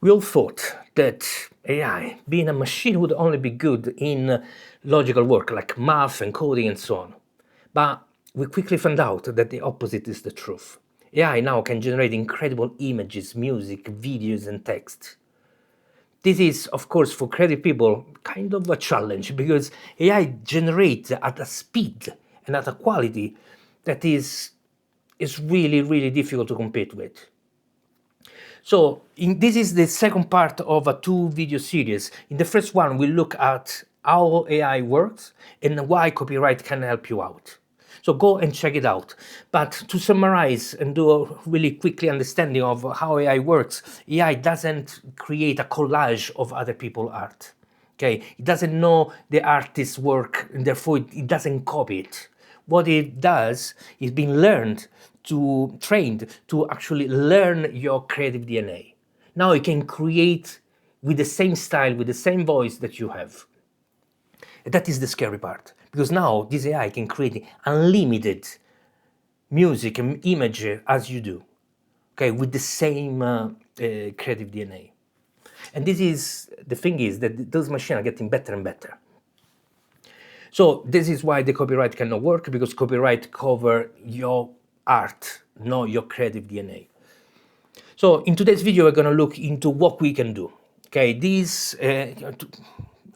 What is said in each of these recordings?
We all thought that AI, being a machine, would only be good in logical work like math and coding and so on. But we quickly found out that the opposite is the truth. AI now can generate incredible images, music, videos, and text. This is, of course, for creative people, kind of a challenge because AI generates at a speed and at a quality that is really, really difficult to compete with. So this is the second part of a 2-video series. In the first one, we look at how AI works and why copyright can help you out. So go and check it out. But to summarize and do a really quickly understanding of how AI works, AI doesn't create a collage of other people's art. Okay, it doesn't know the artist's work and therefore it doesn't copy it. What it does is being trained to actually learn your creative DNA. Now it can create with the same style, with the same voice that you have. And that is the scary part, because now this AI can create unlimited music and image as you do, okay, with the same creative DNA. And the thing is that those machines are getting better and better. So this is why the copyright cannot work, because copyright cover your art, not your creative DNA. So in today's video, we're going to look into what we can do. Okay, this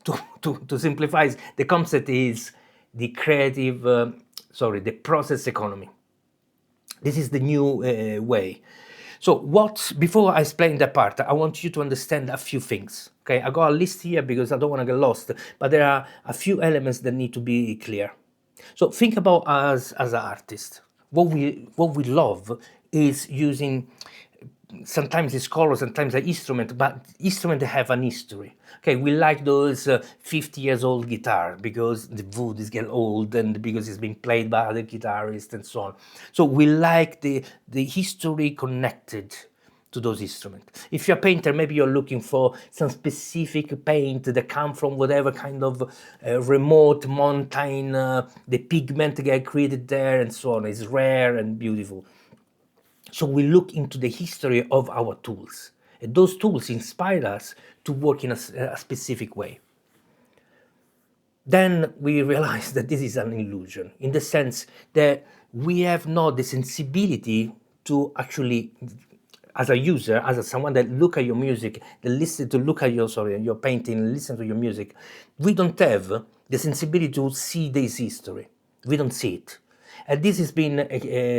to simplify, the concept is the the process economy. This is the new way. So before I explain that part, I want you to understand a few things. Okay, I got a list here because I don't want to get lost, but there are a few elements that need to be clear. So think about us as an artist. What we love is using, sometimes it's color, sometimes an instrument, but instruments have an history. Okay, we like those 50 years old guitar because the wood is getting old and because it's been played by other guitarists and so on. So we like the history connected to those instruments. If you're a painter, maybe you're looking for some specific paint that come from whatever kind of remote mountain, the pigment get created there and so on. It's rare and beautiful. So we look into the history of our tools. And those tools inspire us to work in a specific way. Then we realize that this is an illusion, in the sense that we have not the sensibility to actually, as a user, as someone that look at your music, look at your painting, listen to your music, we don't have the sensibility to see this history. We don't see it. And this has been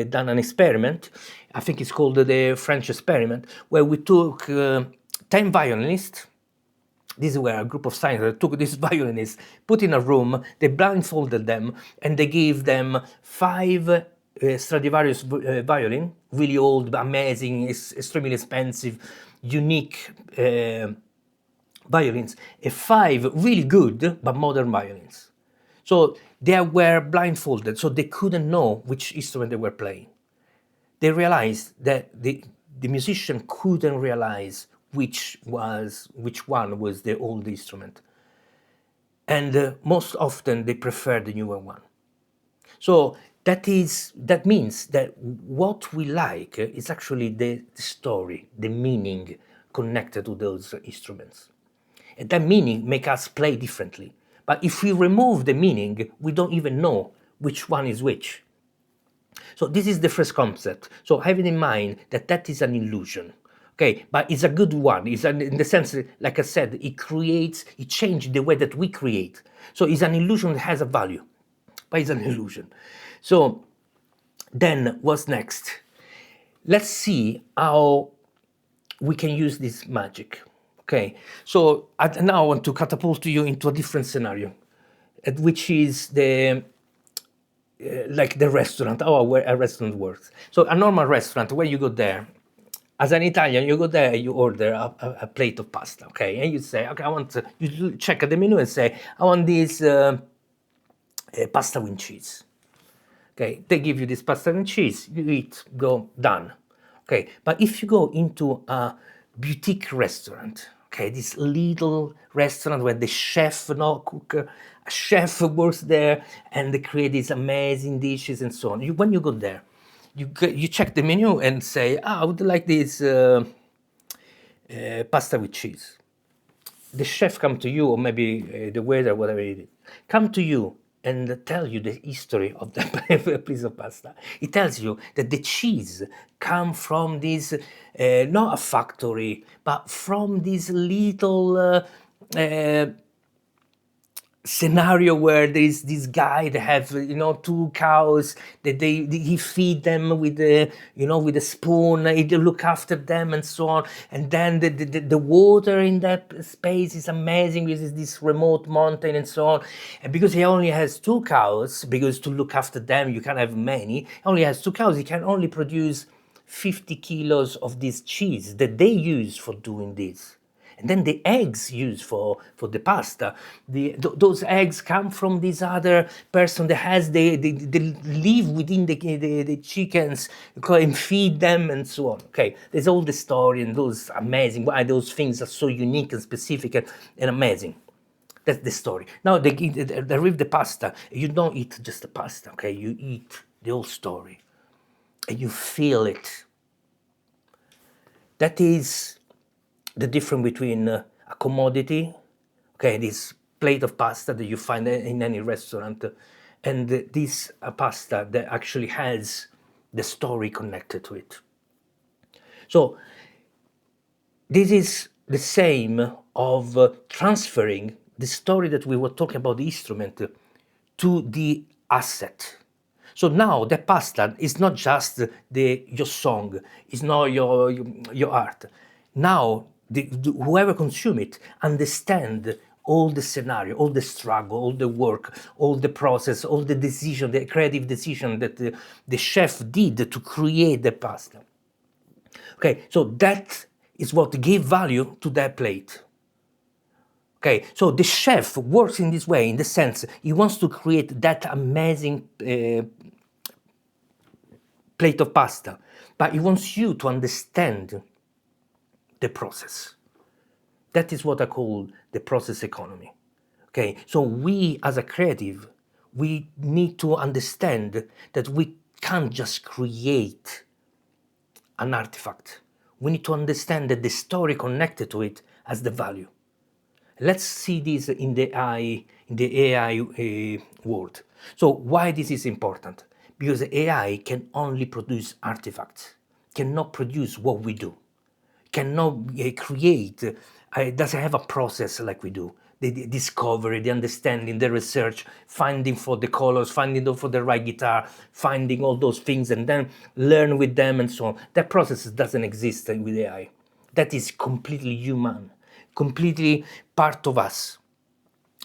done an experiment, I think it's called the French experiment, where we took 10 violinists. This is where a group of scientists took these violinists, put in a room, they blindfolded them, and they gave them 5 Stradivarius violin, really old, amazing, extremely expensive, unique violins, and 5 really good but modern violins. So they were blindfolded, so they couldn't know which instrument they were playing. They realized that the musician couldn't realize which one was the old instrument. And most often they prefer the newer one. So that means that what we like is actually the story, the meaning connected to those instruments. And that meaning makes us play differently. But if we remove the meaning, we don't even know which one is which. So this is the first concept. So having in mind that is an illusion. Okay, but it's a good one. It's in the sense, like I said, it changes the way that we create. So it's an illusion that has a value, but it's an illusion. So then what's next? Let's see how we can use this magic. Okay, so now I want to catapult you into a different scenario, which is like the restaurant, how a restaurant works. So a normal restaurant, when you go there, as an Italian, you go there, you order a plate of pasta, okay? And you say, okay, you check at the menu and say, I want this pasta with cheese. Okay, they give you this pasta and cheese, you eat, go, done. Okay, but if you go into a boutique restaurant, okay, this little restaurant where the chef, a chef works there and they create these amazing dishes and so on. When you go there, you check the menu and say, I would like this pasta with cheese. The chef come to you, or maybe the waiter, whatever it is, come to you and tell you the history of the piece of pasta. It tells you that the cheese come from this, not a factory, but from this little scenario where there's this guy that have two cows that he feed them with the with a spoon, he look after them and so on, and then the water in that space is amazing because this remote mountain and so on, and because he only has two cows, because to look after them you can't have many, he only has two cows, he can only produce 50 kilos of this cheese that they use for doing this. And then the eggs used for the pasta, those eggs come from this other person that has they live within the chickens and feed them and so on. Okay, there's all the story and those amazing, why those things are so unique and specific and amazing. That's the story. Now they with the pasta, you don't eat just the pasta, okay? You eat the whole story and you feel it. That is the difference between a commodity, okay, this plate of pasta that you find in any restaurant, and this pasta that actually has the story connected to it. So this is the same of transferring the story that we were talking about, the instrument, to the asset. So now the pasta is not just your song, it's not your art. Now whoever consume it understand all the scenario, all the struggle, all the work, all the process, all the decision, the creative decision that the chef did to create the pasta. Okay, so that is what gave value to that plate. Okay, so the chef works in this way, in the sense he wants to create that amazing plate of pasta, but he wants you to understand the process. That is what I call the process economy. Okay, so we as a creative, we need to understand that we can't just create an artifact. We need to understand that the story connected to it has the value. Let's see this in the AI world. So why this is important? Because AI can only produce artifacts, cannot produce what we do, cannot create, doesn't have a process like we do. The discovery, the understanding, the research, finding for the colors, finding for the right guitar, finding all those things and then learn with them and so on. That process doesn't exist with AI. That is completely human, completely part of us.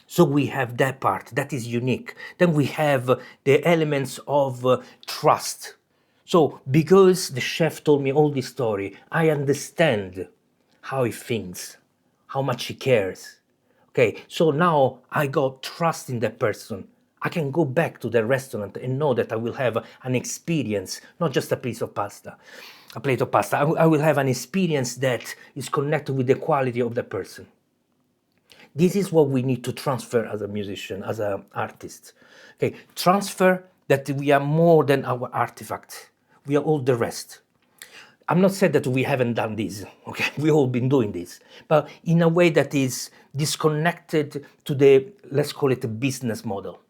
So we have that part, that is unique. Then we have the elements of trust. So because the chef told me all this story, I understand how he thinks, how much he cares. Okay, so now I got trust in that person. I can go back to the restaurant and know that I will have an experience, not just a piece of pasta, a plate of pasta. I will have an experience that is connected with the quality of the person. This is what we need to transfer as a musician, as an artist. Okay, transfer that we are more than our artifact. We are all the rest. I'm not saying that we haven't done this, okay? We've all been doing this, but in a way that is disconnected to the, let's call it a business model.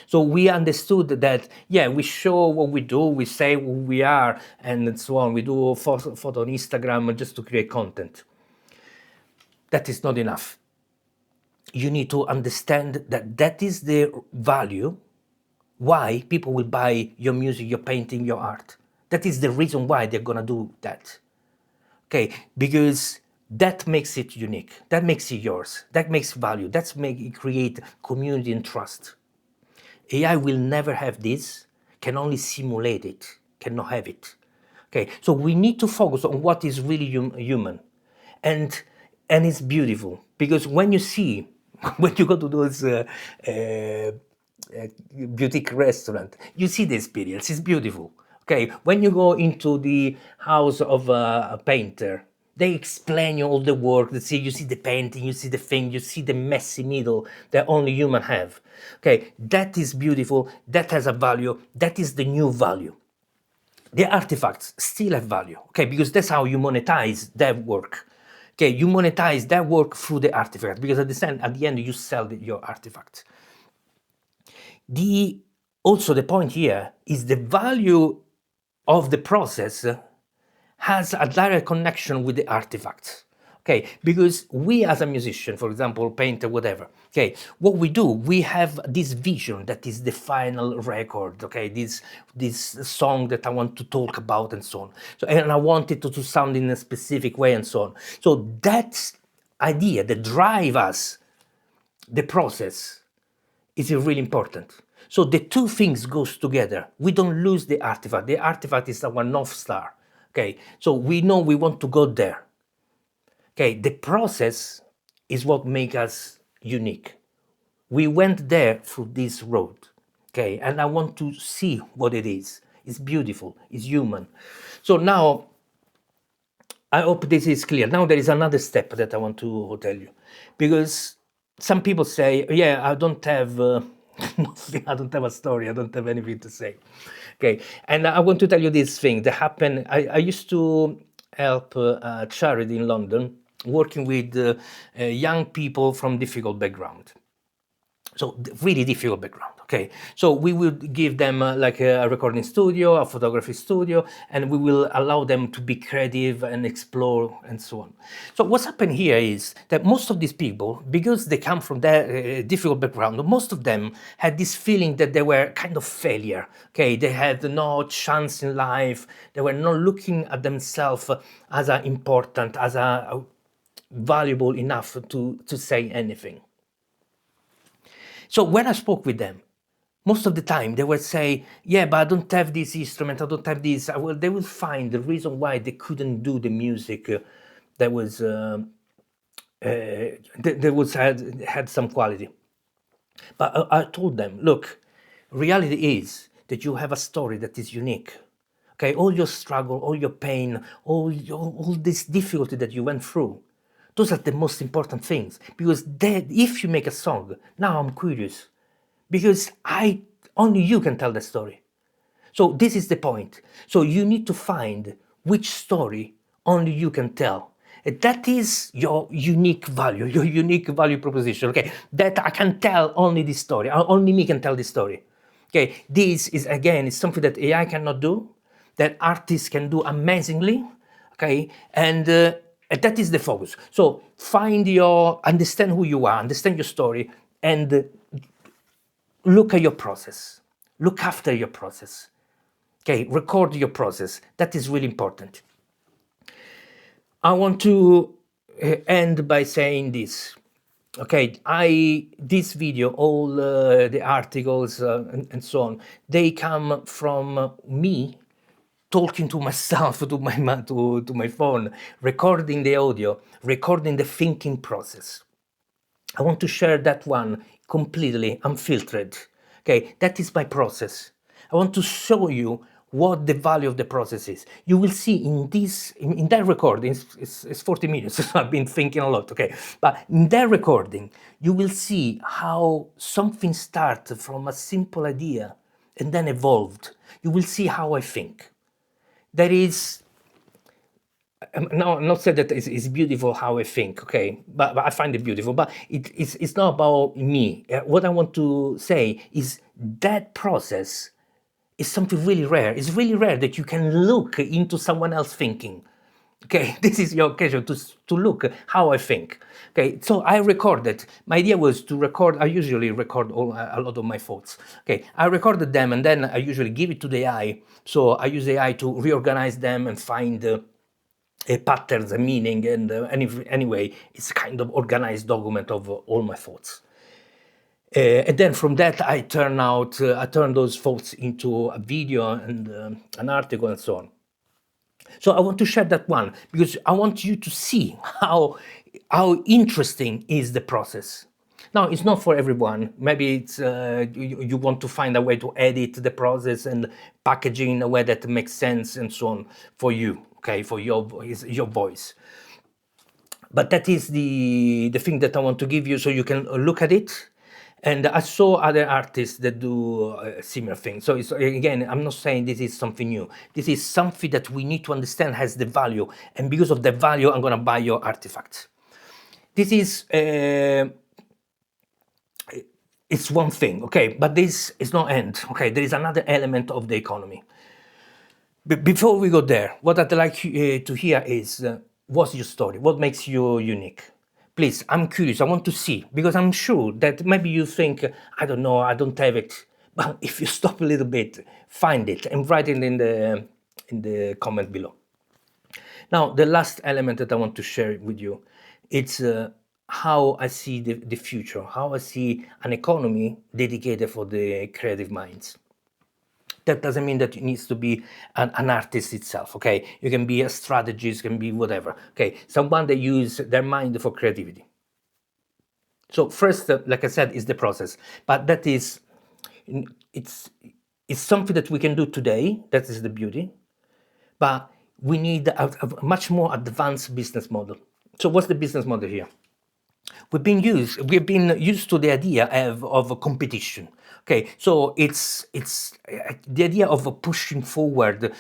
So we understood that, yeah, we show what we do, we say who we are, and so on. We do a photo on Instagram just to create content. That is not enough. You need to understand that that is the value why people will buy your music, your painting, your art. That is the reason why they're gonna do that. Okay, because that makes it unique. That makes it yours. That makes value. That's make it create community and trust. AI will never have this, can only simulate it, cannot have it. Okay, so we need to focus on what is really human. And it's beautiful, because when you see, when you go to those boutique restaurant, you see the experience, it's beautiful. Okay, when you go into the house of a painter, they explain you all the work. You see the painting, you see the thing, you see the messy middle that only human have. Okay, that is beautiful, that has a value, that is the new value. The artifacts still have value, okay, because that's how you monetize that work. Okay, you monetize that work through the artifact, because at the end you sell your artifact. Also the point here is the value of the process has a direct connection with the artifacts. Okay, because we as a musician, for example, painter, whatever, okay, what we do, we have this vision that is the final record, okay, this song that I want to talk about and so on. So, and I want it to sound in a specific way and so on. So that idea that drive us, the process, is really important. So the two things goes together. We don't lose the artifact. The artifact is our North Star. Okay, so we know we want to go there. Okay, the process is what makes us unique. We went there through this road. Okay, and I want to see what it is. It's beautiful, it's human. So now, I hope this is clear. Now there is another step that I want to tell you. Because some people say, yeah, I don't have nothing, I don't have a story, I don't have anything to say. Okay, and I want to tell you this thing that happened. I used to help a charity in London, working with young people from difficult background. So really difficult background, okay? So we would give them like a recording studio, a photography studio, and we will allow them to be creative and explore and so on. So what's happened here is that most of these people, because they come from that difficult background, most of them had this feeling that they were kind of failure, okay? They had no chance in life. They were not looking at themselves as important, as valuable enough to say anything. So when I spoke with them, most of the time they would say, yeah, but I don't have this instrument, I don't have this. They will find the reason why they couldn't do the music that was had some quality. But I told them, look, reality is that you have a story that is unique. Okay, all your struggle, all your pain, all this difficulty that you went through, those are the most important things. Because if you make a song, now I'm curious, because only you can tell the story. So this is the point. So you need to find which story only you can tell. And that is your unique value proposition. Okay, that I can tell only this story. Only me can tell this story. Okay, this is again is something that AI cannot do, that artists can do amazingly. Okay, and that is the focus. So understand who you are, understand your story, and look at your process. Look after your process. Okay, record your process. That is really important. I want to end by saying this. Okay, this video, all the articles and so on, they come from me talking to myself, to my phone, recording the audio, recording the thinking process. I want to share that one completely unfiltered. Okay, that is my process. I want to show you what the value of the process is. You will see in that recording, it's 40 minutes, so I've been thinking a lot, okay? But in that recording, you will see how something started from a simple idea and then evolved. You will see how I think. There is, no, not said that it's beautiful how I think, okay, but I find it beautiful, but it's not about me. What I want to say is that process is something really rare. It's really rare that you can look into someone else thinking. Okay, this is your occasion to look how I think. Okay, so I recorded. My idea was to record. I usually record a lot of my thoughts. Okay, I recorded them and then I usually give it to the AI. So I use AI to reorganize them and find patterns and meaning. And anyway, it's kind of organized document of all my thoughts. And then from that, I turn those thoughts into a video and an article and so on. So I want to share that one because I want you to see how interesting is the process. Now, it's not for everyone. Maybe it's you want to find a way to edit the process and packaging in a way that makes sense and so on for you, okay, for your voice. But that is the thing that I want to give you so you can look at it And I saw other artists that do similar things. So it's, again, I'm not saying this is something new. This is something that we need to understand has the value, and because of the value, I'm gonna buy your artifacts. This is it's one thing, okay, but this is not end. Okay, there is another element of the economy. Before we go there, what I'd like to hear is what's your story? What makes you unique? Please, I'm curious. I want to see, because I'm sure that maybe you think, I don't know, I don't have it. But if you stop a little bit, find it and write it in the comment below. Now, the last element that I want to share with you, it's how I see the future, how I see an economy dedicated for the creative minds. That doesn't mean that it needs to be an artist itself, okay? You can be a strategist, can be whatever, okay? Someone that use their mind for creativity. So first, like I said, is the process, but that is, it's something that we can do today. That is the beauty, but we need a much more advanced business model. So what's the business model here? We've been used to the idea of a competition. Okay, so it's the idea of pushing forward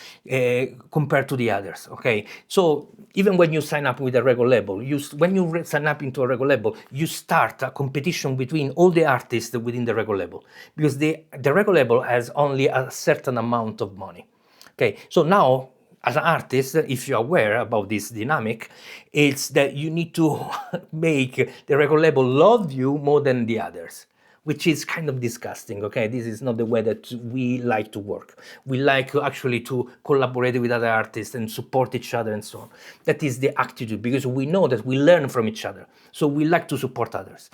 compared to the others. Okay, so even when you sign up with a record label, when you sign up into a record label, you start a competition between all the artists within the record label, because the record label has only a certain amount of money. Okay, so now, as an artist, if you're aware about this dynamic, it's that you need to make the record label love you more than the others, which is kind of disgusting. Okay, this is not the way that we like to work. We like actually to collaborate with other artists and support each other and so on. That is the attitude, because we know that we learn from each other, so we like to support others.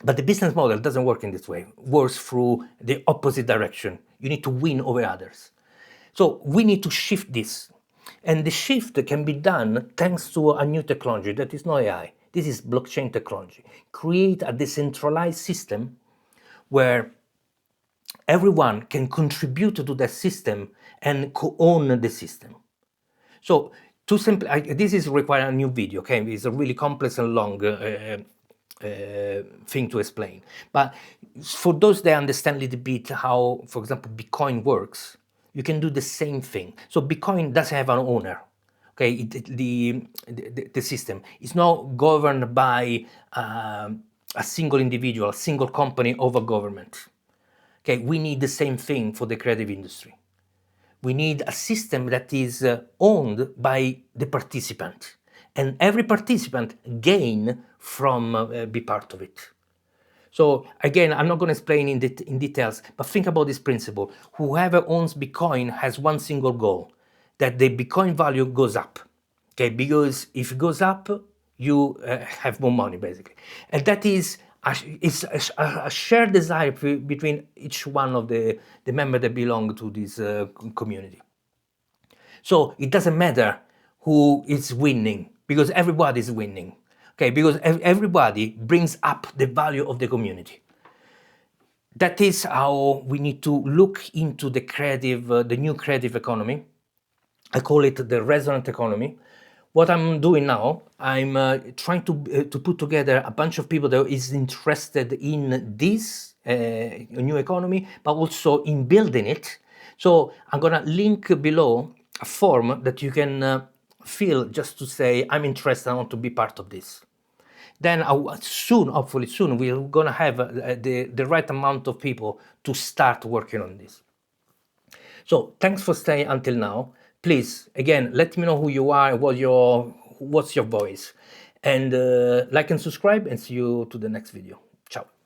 But the business model doesn't work in this way. It works through the opposite direction. You need to win over others. So we need to shift this. And the shift can be done thanks to a new technology that is not AI. This is blockchain technology. Create a decentralized system where everyone can contribute to that system and co-own the system. So to simplify, this is require a new video, okay? It's a really complex and long thing to explain. But for those that understand a little bit how, for example, Bitcoin works, you can do the same thing. So Bitcoin doesn't have an owner. Okay, the system is not governed by a single individual, a single company over government. Okay, we need the same thing for the creative industry. We need a system that is owned by the participant, and every participant gain from be part of it. So again, I'm not going to explain in details, but think about this principle. Whoever owns Bitcoin has one single goal, that the Bitcoin value goes up. Okay, because if it goes up, you have more money, basically. And that is a shared desire between each one of the members that belong to this community. So it doesn't matter who is winning, because everybody is winning. Okay, because everybody brings up the value of the community. That is how we need to look into the new creative economy. I call it the resonant economy. What I'm doing now, I'm trying to put together a bunch of people that is interested in this new economy, but also in building it. So I'm gonna link below a form that you can fill just to say, I'm interested, I want to be part of this. Then hopefully soon, we're gonna have the right amount of people to start working on this. So thanks for staying until now. Please, again, let me know who you are, what's your voice, and like and subscribe, and see you to the next video. Ciao.